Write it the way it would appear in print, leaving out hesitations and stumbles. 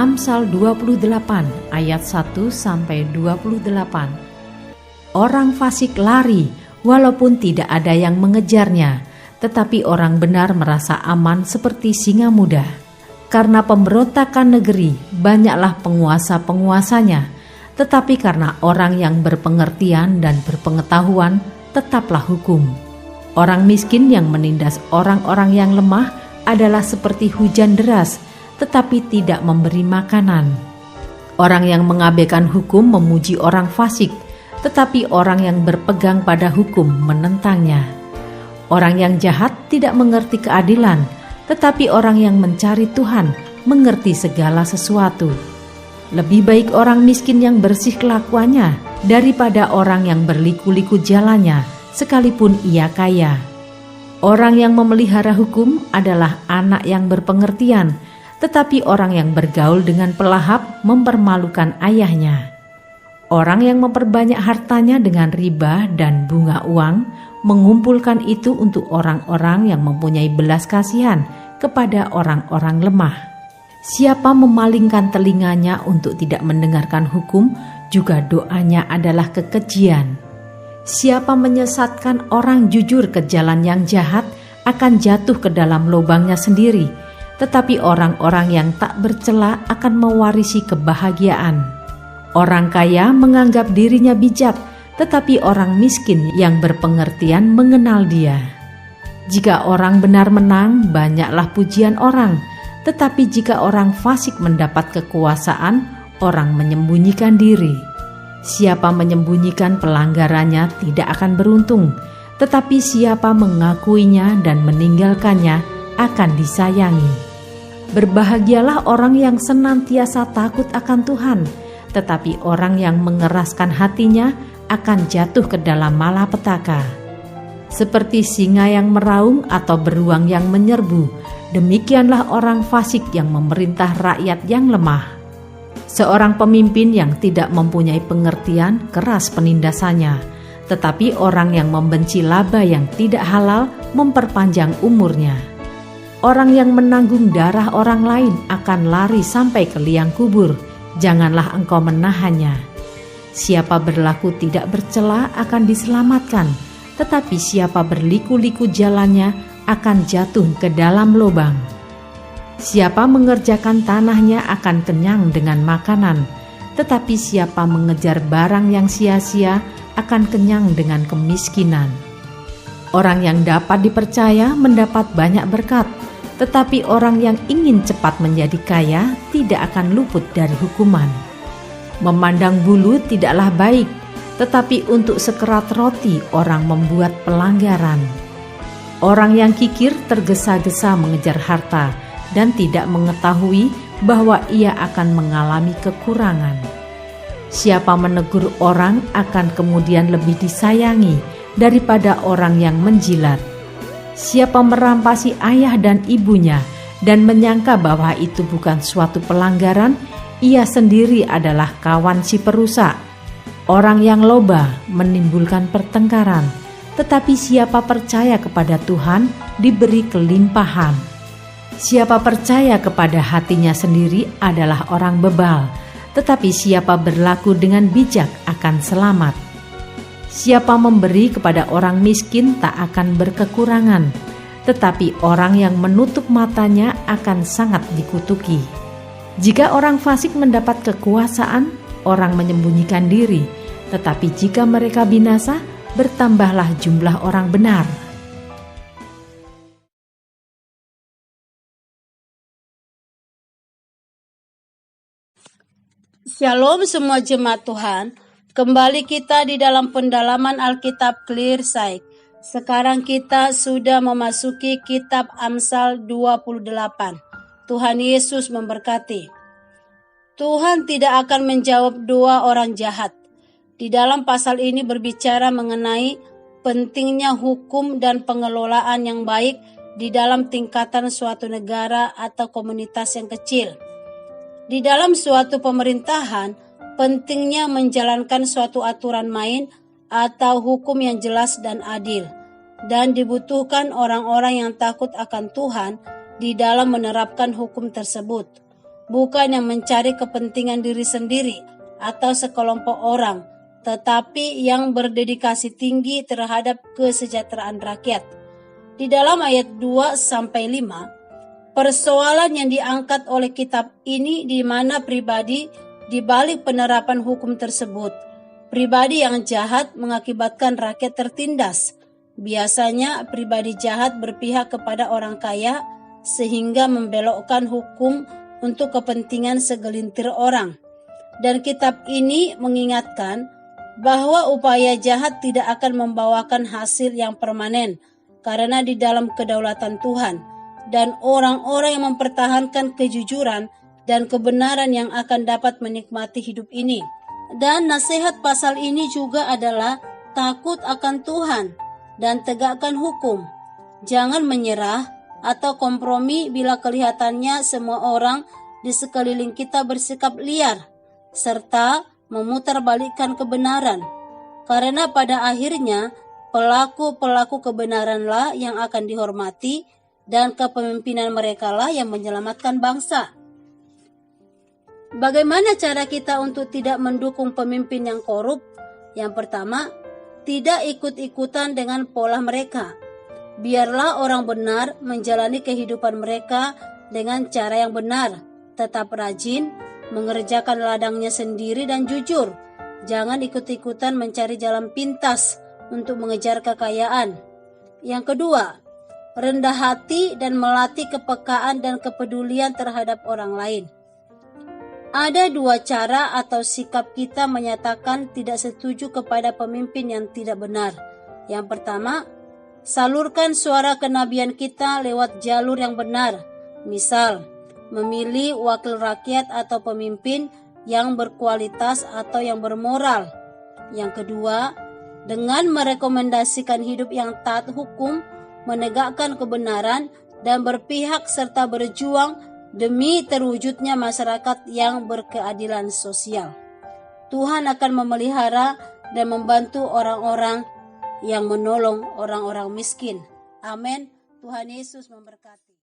Amsal 28 ayat 1-28. Orang fasik lari walaupun tidak ada yang mengejarnya, tetapi orang benar merasa aman seperti singa muda. Karena pemberontakan negeri, banyaklah penguasa-penguasanya, tetapi karena orang yang berpengertian dan berpengetahuan, tetaplah hukum. Orang miskin yang menindas orang-orang yang lemah adalah seperti hujan deras, tetapi tidak memberi makanan. Orang yang mengabaikan hukum memuji orang fasik, tetapi orang yang berpegang pada hukum menentangnya. Orang yang jahat tidak mengerti keadilan, tetapi orang yang mencari Tuhan mengerti segala sesuatu. Lebih baik orang miskin yang bersih kelakuannya daripada orang yang berliku-liku jalannya, sekalipun ia kaya. Orang yang memelihara hukum adalah anak yang berpengertian, tetapi orang yang bergaul dengan pelahap mempermalukan ayahnya. Orang yang memperbanyak hartanya dengan riba dan bunga uang, mengumpulkan itu untuk orang-orang yang mempunyai belas kasihan kepada orang-orang lemah. Siapa memalingkan telinganya untuk tidak mendengarkan hukum, juga doanya adalah kekejian. Siapa menyesatkan orang jujur ke jalan yang jahat, akan jatuh ke dalam lubangnya sendiri, tetapi orang-orang yang tak bercela akan mewarisi kebahagiaan. Orang kaya menganggap dirinya bijak, tetapi orang miskin yang berpengertian mengenal dia. Jika orang benar menang, banyaklah pujian orang, tetapi jika orang fasik mendapat kekuasaan, orang menyembunyikan diri. Siapa menyembunyikan pelanggarannya tidak akan beruntung, tetapi siapa mengakuinya dan meninggalkannya akan disayangi. Berbahagialah orang yang senantiasa takut akan Tuhan, tetapi orang yang mengeraskan hatinya akan jatuh ke dalam malapetaka. Seperti singa yang meraung atau beruang yang menyerbu, demikianlah orang fasik yang memerintah rakyat yang lemah. Seorang pemimpin yang tidak mempunyai pengertian keras penindasannya, tetapi orang yang membenci laba yang tidak halal memperpanjang umurnya. Orang yang menanggung darah orang lain akan lari sampai ke liang kubur, janganlah engkau menahannya. Siapa berlaku tidak bercela akan diselamatkan, tetapi siapa berliku-liku jalannya akan jatuh ke dalam lubang. Siapa mengerjakan tanahnya akan kenyang dengan makanan, tetapi siapa mengejar barang yang sia-sia akan kenyang dengan kemiskinan. Orang yang dapat dipercaya mendapat banyak berkat, tetapi orang yang ingin cepat menjadi kaya tidak akan luput dari hukuman. Memandang bulu tidaklah baik, tetapi untuk sekerat roti orang membuat pelanggaran. Orang yang kikir tergesa-gesa mengejar harta dan tidak mengetahui bahwa ia akan mengalami kekurangan. Siapa menegur orang akan kemudian lebih disayangi daripada orang yang menjilat. Siapa merampasi ayah dan ibunya dan menyangka bahwa itu bukan suatu pelanggaran, ia sendiri adalah kawan si perusak. Orang yang loba menimbulkan pertengkaran, tetapi siapa percaya kepada Tuhan diberi kelimpahan. Siapa percaya kepada hatinya sendiri adalah orang bebal, tetapi siapa berlaku dengan bijak akan selamat. Siapa memberi kepada orang miskin tak akan berkekurangan, tetapi orang yang menutup matanya akan sangat dikutuki. Jika orang fasik mendapat kekuasaan, orang menyembunyikan diri, tetapi jika mereka binasa, bertambahlah jumlah orang benar. Shalom semua jemaat Tuhan. Kembali kita di dalam pendalaman Alkitab Clear Sight. Sekarang kita sudah memasuki kitab Amsal 28. Tuhan Yesus memberkati. Tuhan tidak akan menjawab doa orang jahat. Di dalam pasal ini berbicara mengenai pentingnya hukum dan pengelolaan yang baik di dalam tingkatan suatu negara atau komunitas yang kecil. Di dalam suatu pemerintahan, pentingnya menjalankan suatu aturan main atau hukum yang jelas dan adil, dan dibutuhkan orang-orang yang takut akan Tuhan di dalam menerapkan hukum tersebut. bukan yang mencari kepentingan diri sendiri atau sekelompok orang, tetapi yang berdedikasi tinggi terhadap kesejahteraan rakyat. Di dalam ayat 2-5, persoalan yang diangkat oleh kitab ini di mana pribadi di balik penerapan hukum tersebut. Pribadi yang jahat mengakibatkan rakyat tertindas. Biasanya pribadi jahat berpihak kepada orang kaya sehingga membelokkan hukum untuk kepentingan segelintir orang. Dan kitab ini mengingatkan bahwa upaya jahat tidak akan membawakan hasil yang permanen karena di dalam kedaulatan Tuhan dan orang-orang yang mempertahankan kejujuran dan kebenaran yang akan dapat menikmati hidup ini. Dan nasihat pasal ini juga adalah takut akan Tuhan dan tegakkan hukum. Jangan menyerah atau kompromi bila kelihatannya semua orang di sekeliling kita bersikap liar serta memutarbalikkan kebenaran. Karena pada akhirnya pelaku-pelaku kebenaranlah yang akan dihormati dan kepemimpinan merekalah yang menyelamatkan bangsa. Bagaimana cara kita untuk tidak mendukung pemimpin yang korup? Yang pertama, tidak ikut-ikutan dengan pola mereka. Biarlah orang benar menjalani kehidupan mereka dengan cara yang benar, tetap rajin, mengerjakan ladangnya sendiri dan jujur. Jangan ikut-ikutan mencari jalan pintas untuk mengejar kekayaan. Yang kedua, rendah hati dan melatih kepekaan dan kepedulian terhadap orang lain. Ada dua cara atau sikap kita menyatakan tidak setuju kepada pemimpin yang tidak benar. Yang pertama, salurkan suara kenabian kita lewat jalur yang benar. Misal, memilih wakil rakyat atau pemimpin yang berkualitas atau yang bermoral. Yang kedua, dengan merekomendasikan hidup yang taat hukum, menegakkan kebenaran, dan berpihak serta berjuang demi terwujudnya masyarakat yang berkeadilan sosial. Tuhan akan memelihara dan membantu orang-orang yang menolong orang-orang miskin. Amin. Tuhan Yesus memberkati.